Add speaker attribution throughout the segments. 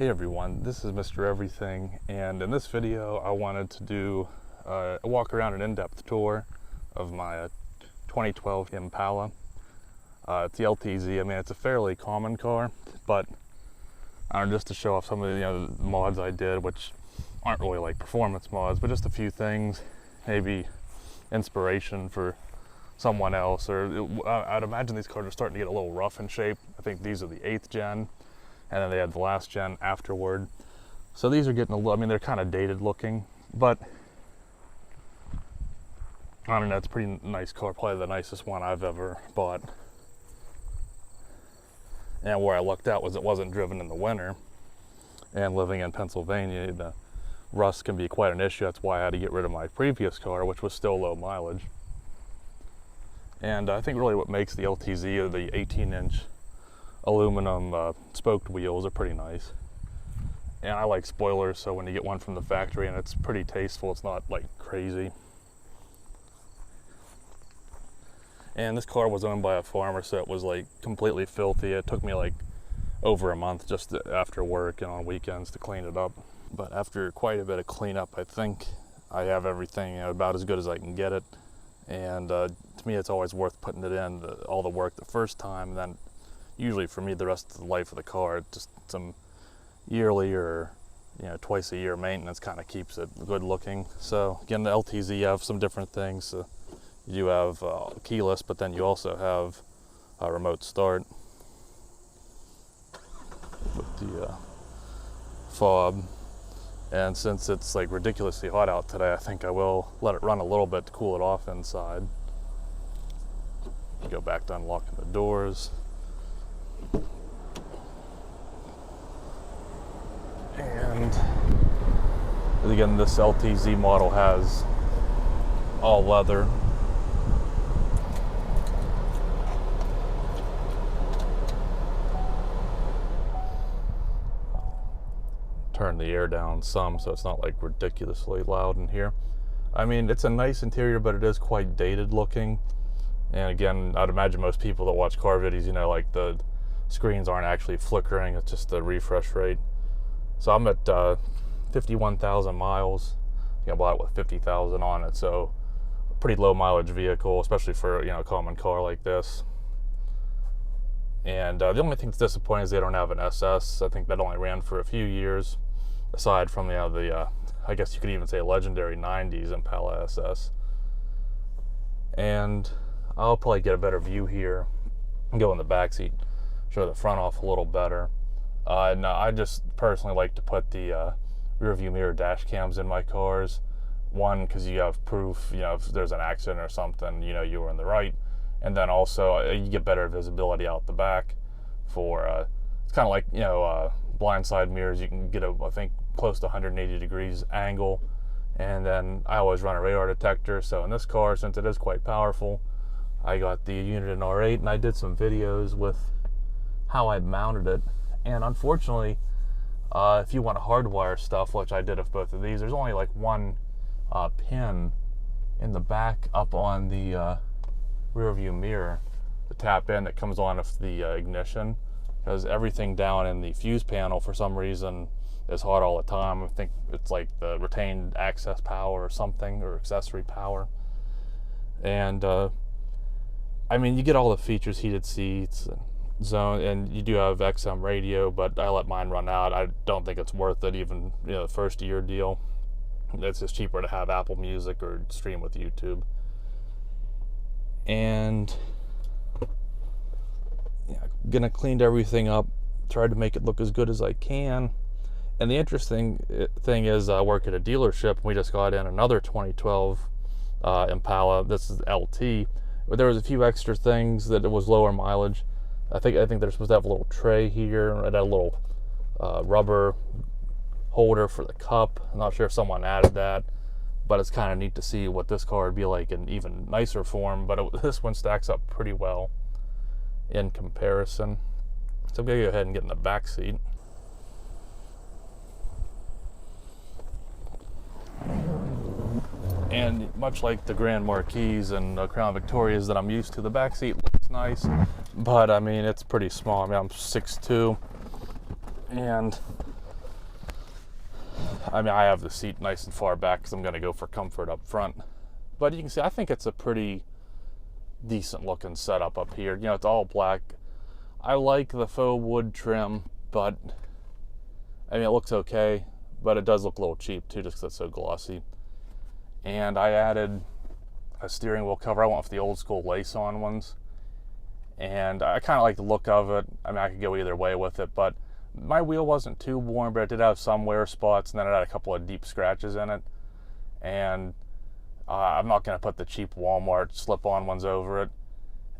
Speaker 1: Hey everyone, this is Mr. Everything, and in this video I wanted to do a walk around an in-depth tour of my 2012 Impala. It's the LTZ. I mean, it's a fairly common car, but just to show off some of the mods I did, which aren't really like performance mods, but just a few things, maybe inspiration for someone else. Or I'd imagine these cars are starting to get a little rough in shape. I think these are the 8th gen. And then they had the last gen afterward. So these are getting a little, I mean, they're kind of dated looking, but I don't know, it's a pretty nice car, probably the nicest one I've ever bought. And where I lucked out was it wasn't driven in the winter. And living in Pennsylvania, the rust can be quite an issue. That's why I had to get rid of my previous car, which was still low mileage. And I think really what makes the LTZ, or the 18-inch aluminum spoked wheels, are pretty nice. And I like spoilers, so when you get one from the factory, and it's pretty tasteful, it's not like crazy. And this car was owned by a farmer, so it was like completely filthy. It took me like over a month just after work and on weekends to clean it up. But after quite a bit of cleanup, I think I have everything about as good as I can get it. And to me, it's always worth putting it in, all the work the first time, and then usually for me the rest of the life of the car, just some yearly or twice a year maintenance kind of keeps it good looking. So again, the LTZ, you have some different things. You do have keyless, but then you also have a remote start with the fob. And since it's like ridiculously hot out today, I think I will let it run a little bit to cool it off inside. Go back to unlocking the doors. And again, this LTZ model has all leather. Turn the air down some so it's not like ridiculously loud in here. I mean, it's a nice interior, but it is quite dated looking. And again, I'd imagine most people that watch car videos, like the screens aren't actually flickering, it's just the refresh rate. So I'm at 51,000 miles. I bought it with 50,000 on it, so a pretty low mileage vehicle, especially for a common car like this. And the only thing that's disappointing is they don't have an SS. I think that only ran for a few years, aside from the I guess you could even say legendary 90s Impala SS. And I'll probably get a better view here and go in the back seat, show the front off a little better. And I just personally like to put the rear view mirror dash cams in my cars. One, because you have proof, if there's an accident or something, you were in the right. And then also you get better visibility out the back for, it's kind of like, blindside mirrors. You can get I think close to 180 degrees angle. And then I always run a radar detector. So in this car, since it is quite powerful, I got the unit in R8, and I did some videos with how I mounted it. And unfortunately, if you want to hardwire stuff, which I did of both of these, there's only like one pin in the back up on the rear view mirror to tap in that comes on with the ignition, because everything down in the fuse panel for some reason is hot all the time. I think it's like the retained access power or something, or accessory power. And I mean, you get all the features, heated seats, zone, and you do have XM radio, but I let mine run out. I don't think it's worth it, even the first year deal. It's just cheaper to have Apple Music or stream with YouTube. And gonna cleaned everything up, tried to make it look as good as I can. And the interesting thing is, I work at a dealership, and we just got in another 2012 Impala. This is LT, but there was a few extra things that it was lower mileage. I think they're supposed to have a little tray here, and a little rubber holder for the cup. I'm not sure if someone added that, but it's kind of neat to see what this car would be like in even nicer form. But this one stacks up pretty well in comparison. So I'm gonna go ahead and get in the back seat. And much like the Grand Marquis and Crown Victorias that I'm used to, the back seat looks nice, but I mean, it's pretty small. I mean, I'm 6'2", and I mean, I have the seat nice and far back because I'm going to go for comfort up front. But you can see, I think it's a pretty decent looking setup up here. You know, it's all black. I like the faux wood trim, but I mean, it looks okay, but it does look a little cheap too, just because it's so glossy. And I added a steering wheel cover. I went with the old school lace-on ones, and I kind of like the look of it. I mean, I could go either way with it, but my wheel wasn't too worn, but it did have some wear spots, and then it had a couple of deep scratches in it. And I'm not going to put the cheap Walmart slip-on ones over it.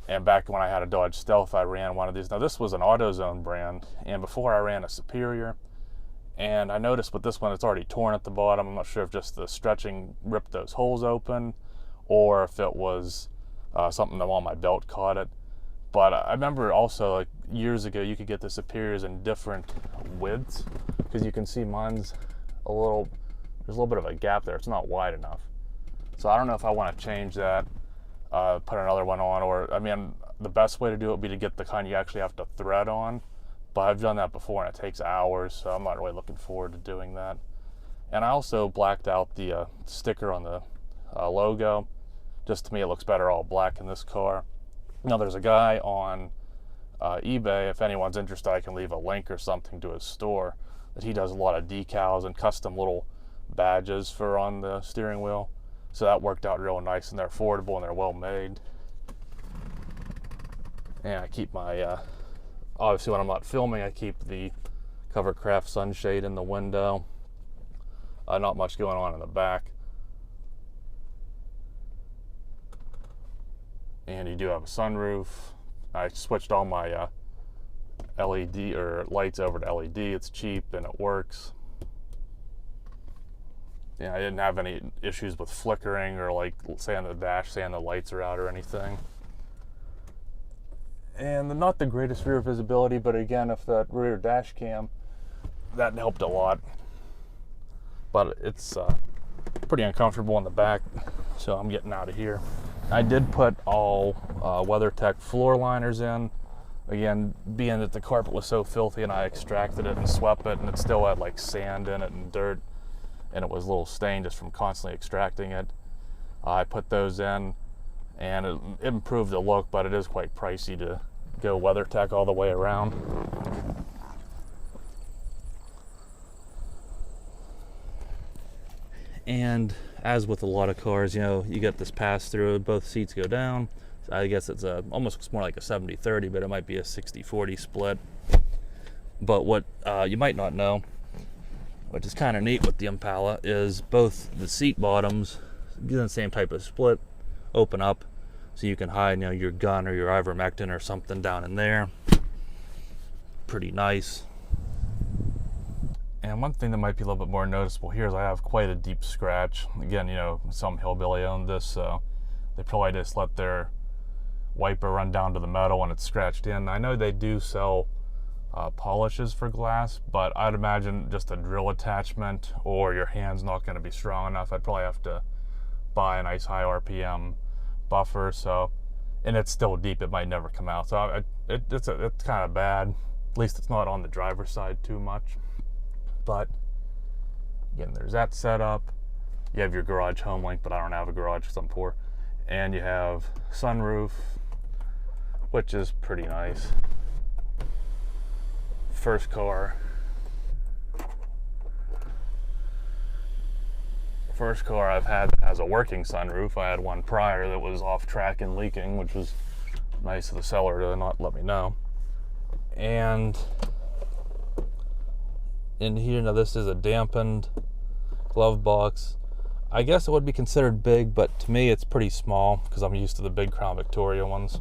Speaker 1: And back when I had a Dodge Stealth, I ran one of these. Now, this was an AutoZone brand, and before I ran a Superior. And I noticed with this one, it's already torn at the bottom. I'm not sure if just the stretching ripped those holes open, or if it was something that on my belt caught it. But I remember also, like, years ago, you could get the Superiors in different widths, because you can see mine's there's a little bit of a gap there. It's not wide enough. So I don't know if I want to change that, put another one on, or, I mean, the best way to do it would be to get the kind you actually have to thread on. But I've done that before, and it takes hours, so I'm not really looking forward to doing that. And I also blacked out the sticker on the logo. Just to me, it looks better all black in this car. Now, there's a guy on eBay, if anyone's interested, I can leave a link or something to his store, that he does a lot of decals and custom little badges for on the steering wheel. So that worked out real nice, and they're affordable and they're well made. And I keep my, obviously when I'm not filming, I keep the Covercraft sunshade in the window. Not much going on in the back. And you do have a sunroof. I switched all my LED or lights over to LED. It's cheap and it works. Yeah, I didn't have any issues with flickering or, like, say on the dash, saying the lights are out or anything. And not the greatest rear visibility, but again, if that rear dash cam, that helped a lot. But it's pretty uncomfortable in the back, so I'm getting out of here. I did put all WeatherTech floor liners in. Again, being that the carpet was so filthy, and I extracted it and swept it, and it still had like sand in it and dirt, and it was a little stained just from constantly extracting it. I put those in, and it improved the look, but it is quite pricey to go WeatherTech all the way around. And as with a lot of cars, you know, you get this pass through, both seats go down. So I guess it's almost looks more like a 70-30, but it might be a 60-40 split. But what you might not know, which is kind of neat with the Impala, is both the seat bottoms, the same type of split, open up, so you can hide, you know, your gun or your ivermectin or something down in there. Pretty nice. And one thing that might be a little bit more noticeable here is I have quite a deep scratch. Again, you know, some hillbilly owned this, so they probably just let their wiper run down to the metal and it's scratched in. I know they do sell polishes for glass, but I'd imagine just a drill attachment or your hand's not going to be strong enough. I'd probably have to buy a nice high RPM buffer, so, and it's still deep, it might never come out. So it's kind of bad. At least it's not on the driver's side too much. But again, there's that setup. You have your garage home link, but I don't have a garage because I'm poor. And you have sunroof, which is pretty nice. First car I've had that has a working sunroof. I had one prior that was off track and leaking, which was nice of the seller to not let me know. And in here, now this is a dampened glove box. I guess it would be considered big, but to me it's pretty small because I'm used to the big Crown Victoria ones.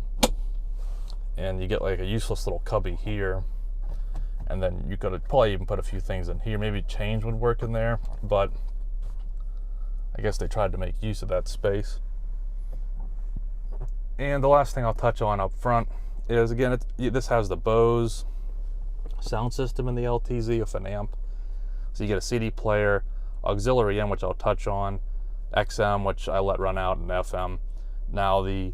Speaker 1: And you get like a useless little cubby here, and then you could probably even put a few things in here. Maybe change would work in there, but I guess they tried to make use of that space. And the last thing I'll touch on up front is, again, this has the Bose sound system in the LTZ with an amp. So you get a CD player, auxiliary in, which I'll touch on, XM, which I let run out, and FM. Now the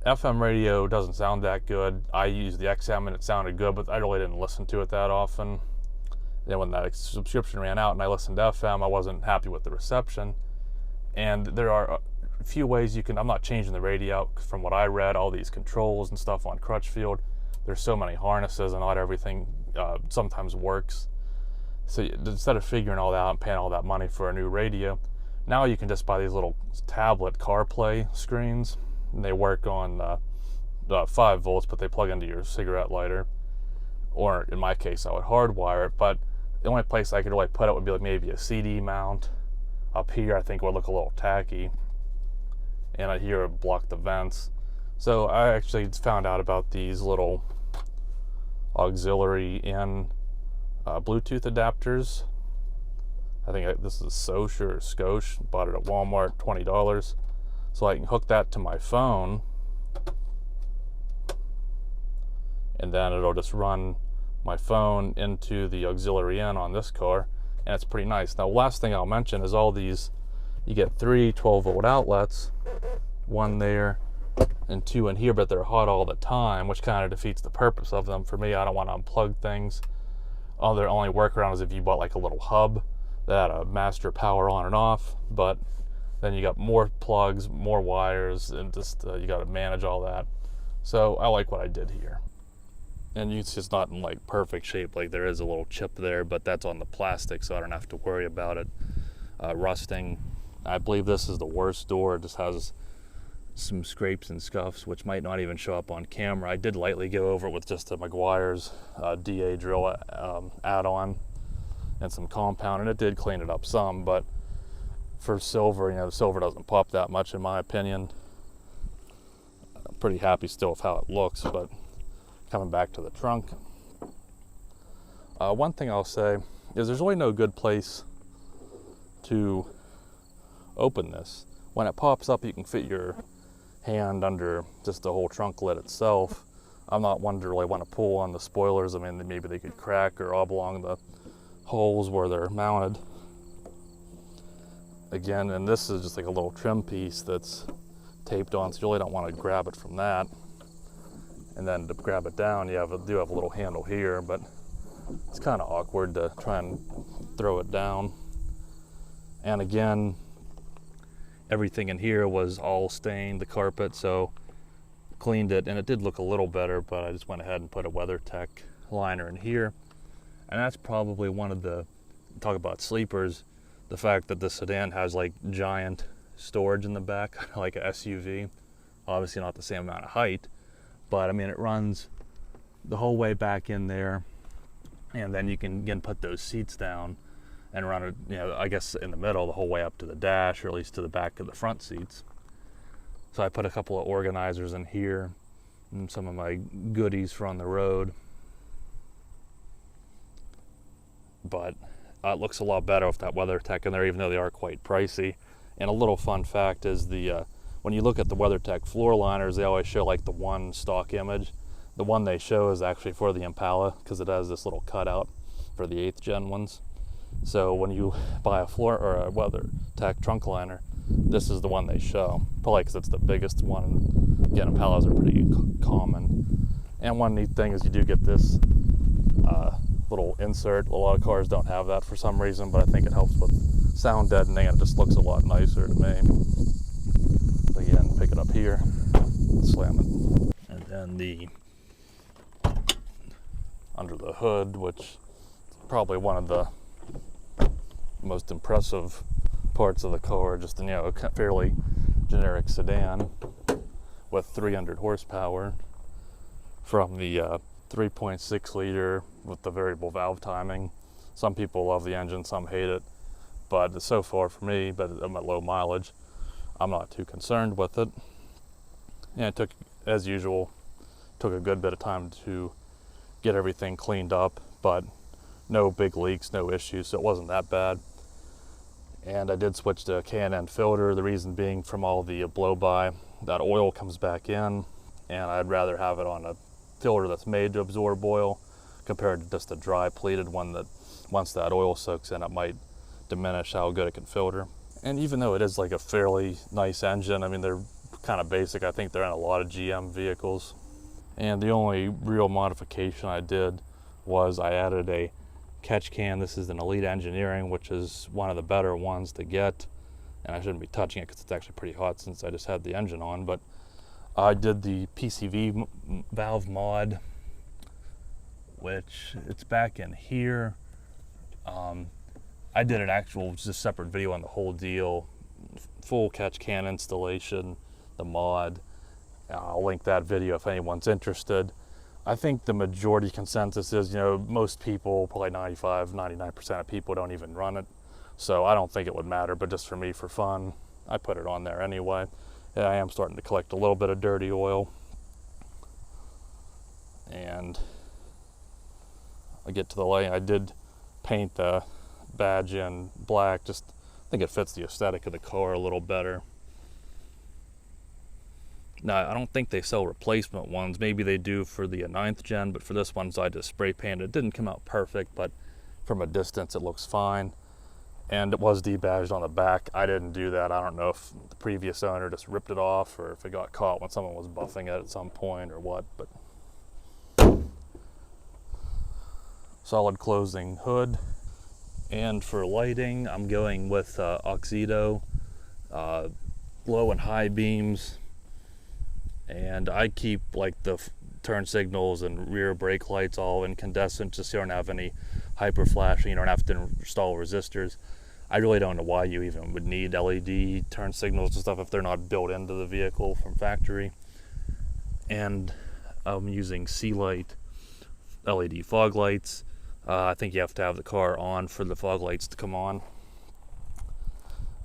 Speaker 1: FM radio doesn't sound that good. I used the XM and it sounded good, but I really didn't listen to it that often. Then when that subscription ran out and I listened to FM, I wasn't happy with the reception. And there are a few ways you can, I'm not changing the radio out. From what I read, all these controls and stuff on Crutchfield, there's so many harnesses and not everything sometimes works. So instead of figuring all that out and paying all that money for a new radio, now you can just buy these little tablet CarPlay screens, and they work on 5 volts, but they plug into your cigarette lighter. Or in my case, I would hardwire it, but the only place I could really put it would be like maybe a CD mount. Up here, I think it would look a little tacky. And I hear it block the vents. So I actually found out about these little auxiliary in Bluetooth adapters. I think this is Soch or Skosh. Bought it at Walmart, $20. So I can hook that to my phone, and then it'll just run my phone into the auxiliary in on this car, and it's pretty nice. Now, last thing I'll mention is all these, you get 3 12-volt outlets, 1 there and 2 in here, but they're hot all the time, which kind of defeats the purpose of them. For me, I don't want to unplug things. Their only workaround is if you bought like a little hub that had a master power on and off, but then you got more plugs, more wires, and just you got to manage all that. So I like what I did here. And it's just not in like perfect shape, like there is a little chip there, but that's on the plastic, so I don't have to worry about it rusting. I believe this is the worst door. It just has some scrapes and scuffs, which might not even show up on camera. I did lightly go over it with just a Meguiar's DA drill add-on and some compound, and it did clean it up some, but for silver, you know, silver doesn't pop that much in my opinion. I'm pretty happy still with how it looks, but coming back to the trunk, one thing I'll say is there's really no good place to open this. When it pops up, you can fit your hand under just the whole trunk lid itself. I'm not one to really want to pull on the spoilers. I mean, maybe they could crack or oblong the holes where they're mounted. Again, and this is just like a little trim piece that's taped on, so you really don't want to grab it from that. And then to grab it down, you do have a little handle here, but it's kind of awkward to try and throw it down. And again, everything in here was all stained, the carpet, so cleaned it, and it did look a little better, but I just went ahead and put a WeatherTech liner in here. And that's probably one of the, talk about sleepers, the fact that the sedan has like giant storage in the back, like a SUV. Obviously not the same amount of height, but I mean, it runs the whole way back in there, and then you can again put those seats down and run it, you know, I guess in the middle the whole way up to the dash, or at least to the back of the front seats. So I put a couple of organizers in here and some of my goodies for on the road. But it looks a lot better with that WeatherTech in there, even though they are quite pricey. And a little fun fact is when you look at the WeatherTech floor liners, they always show like the one stock image. The one they show is actually for the Impala, because it has this little cutout for the 8th gen ones. So when you buy a floor or a WeatherTech trunk liner, this is the one they show, probably because it's the biggest one. Again, Impalas are pretty common. And one neat thing is you do get this little insert. A lot of cars don't have that for some reason, but I think it helps with sound deadening, and it just looks a lot nicer to me. So again, pick it up here, slam it. And then the under the hood, which is probably one of the most impressive parts of the car, just, you know, a fairly generic sedan with 300 horsepower from the 3.6 liter with the variable valve timing. Some people love the engine, some hate it, but so far for me, but I'm at low mileage, I'm not too concerned with it. And it took, as usual, took a good bit of time to get everything cleaned up, but no big leaks, no issues, so it wasn't that bad. And I did switch to a K&N filter, the reason being from all the blow-by, that oil comes back in, and I'd rather have it on a filter that's made to absorb oil compared to just a dry pleated one that once that oil soaks in, it might diminish how good it can filter. And even though it is like a fairly nice engine, I mean, they're kind of basic. I think they're in a lot of GM vehicles. And the only real modification I did was I added a catch can. This is an Elite Engineering, which is one of the better ones to get. And I shouldn't be touching it because it's actually pretty hot since I just had the engine on. But I did the PCV valve mod, which it's back in here. I did an actual just separate video on the whole deal, full catch can installation, the mod. I'll link that video if anyone's interested. I think the majority consensus is, you know, most people, probably 99% of people don't even run it. So I don't think it would matter, but just for me, for fun, I put it on there anyway. And I am starting to collect a little bit of dirty oil. And I get to the light. I did paint the badge in black. Just I think it fits the aesthetic of the car a little better. Now, I don't think they sell replacement ones. Maybe they do for the 9th gen, but for this one, so I just spray painted. It didn't come out perfect, but from a distance, it looks fine. And it was debadged on the back. I didn't do that. I don't know if the previous owner just ripped it off or if it got caught when someone was buffing it at some point or what, but solid closing hood. And for lighting, I'm going with Oxido, low and high beams. And I keep like the turn signals and rear brake lights all incandescent, just so you don't have any hyper flashing. You don't have to install resistors. I really don't know why you even would need LED turn signals and stuff if they're not built into the vehicle from factory. And I'm using C-Light LED fog lights. I think you have to have the car on for the fog lights to come on.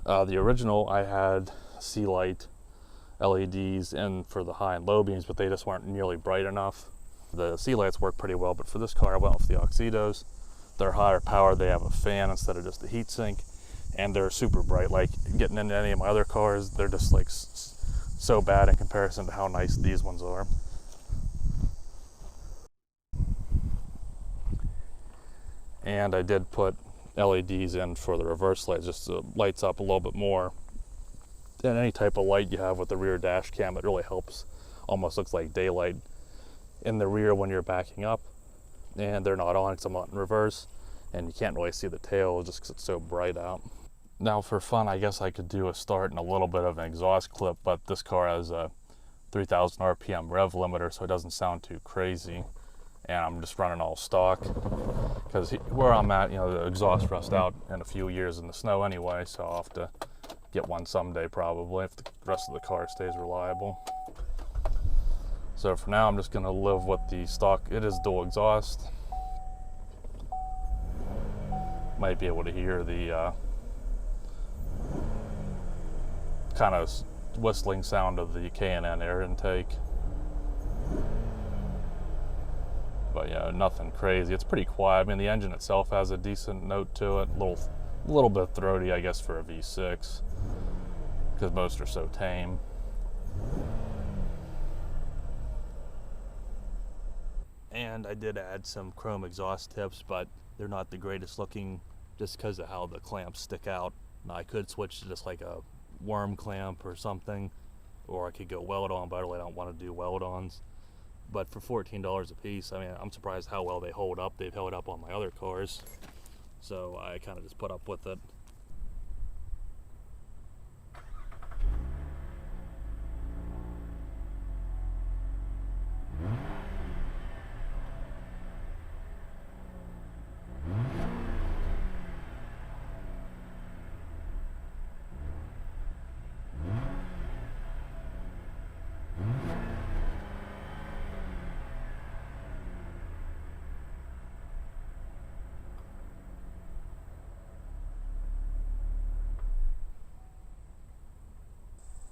Speaker 1: The original, I had C-Light LEDs in for the high and low beams, but they just weren't nearly bright enough. The C-Lights work pretty well, but for this car I went with the Oxidos. They're higher power, they have a fan instead of just a heat sink, and they're super bright. Like getting into any of my other cars, they're just like so bad in comparison to how nice these ones are. And I did put LEDs in for the reverse lights, just so it lights up a little bit more. And any type of light you have with the rear dash cam, it really helps. Almost looks like daylight in the rear when you're backing up. And they're not on because I'm not in reverse. And you can't really see the tail just because it's so bright out. Now for fun, I guess I could do a start and a little bit of an exhaust clip, but this car has a 3,000 RPM rev limiter, so it doesn't sound too crazy. And I'm just running all stock because where I'm at, you know, the exhaust rust out in a few years in the snow anyway, so I'll have to get one someday probably if the rest of the car stays reliable. So for now I'm just going to live with the stock. It is dual exhaust. Might be able to hear the kind of whistling sound of the K&N air intake. But yeah, nothing crazy. It's pretty quiet. I mean, the engine itself has a decent note to it. A little bit throaty, I guess, for a V6. Because most are so tame. And I did add some chrome exhaust tips, but they're not the greatest looking just because of how the clamps stick out. Now, I could switch to just like a worm clamp or something, or I could go weld on, but I really don't want to do weld ons. But for $14 a piece, I mean, I'm surprised how well they hold up. They've held up on my other cars, so I kind of just put up with it.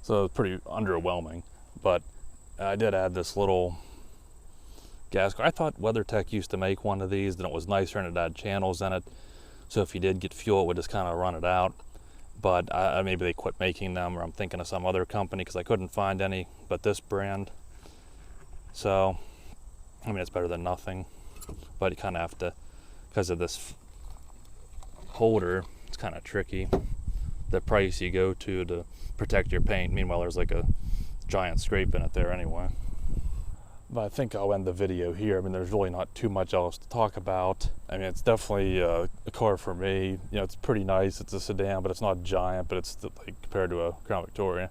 Speaker 1: So it's pretty underwhelming, but I did add this little gas car. I thought WeatherTech used to make one of these, and it was nicer and it had channels in it. So if you did get fuel, it would just kind of run it out. But maybe they quit making them, or I'm thinking of some other company because I couldn't find any but this brand. So, I mean, it's better than nothing, but you kind of have to, because of this holder, it's kind of tricky. The price you go to protect your paint. Meanwhile, there's like a giant scrape in it there anyway. But I think I'll end the video here. I mean, there's really not too much else to talk about. I mean, it's definitely a car for me. You know, it's pretty nice. It's a sedan, but it's not giant, but it's like compared to a Crown Victoria.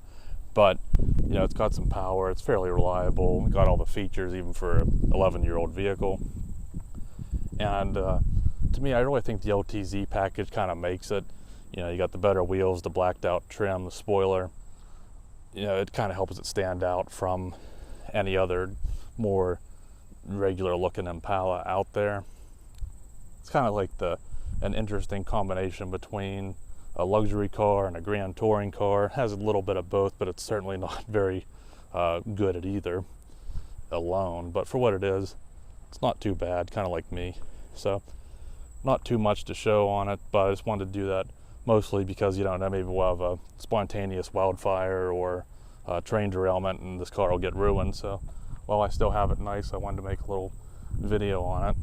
Speaker 1: But, you know, it's got some power. It's fairly reliable. Got all the features even for an 11-year-old vehicle. And to me, I really think the LTZ package kind of makes it. You know, you got the better wheels, the blacked out trim, the spoiler. You know, it kind of helps it stand out from any other more regular looking Impala out there. It's kind of like an interesting combination between a luxury car and a grand touring car. It has a little bit of both, but it's certainly not very good at either alone. But for what it is, it's not too bad, kind of like me. So not too much to show on it, but I just wanted to do that mostly because, you don't know, maybe we'll have a spontaneous wildfire or a train derailment and this car will get ruined. So while I still have it nice, I wanted to make a little video on it.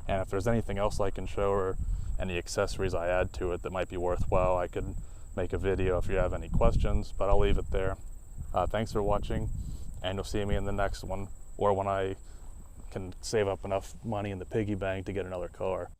Speaker 1: And if there's anything else I can show or any accessories I add to it that might be worthwhile, I could make a video if you have any questions, but I'll leave it there. Thanks for watching, and you'll see me in the next one, or when I can save up enough money in the piggy bank to get another car.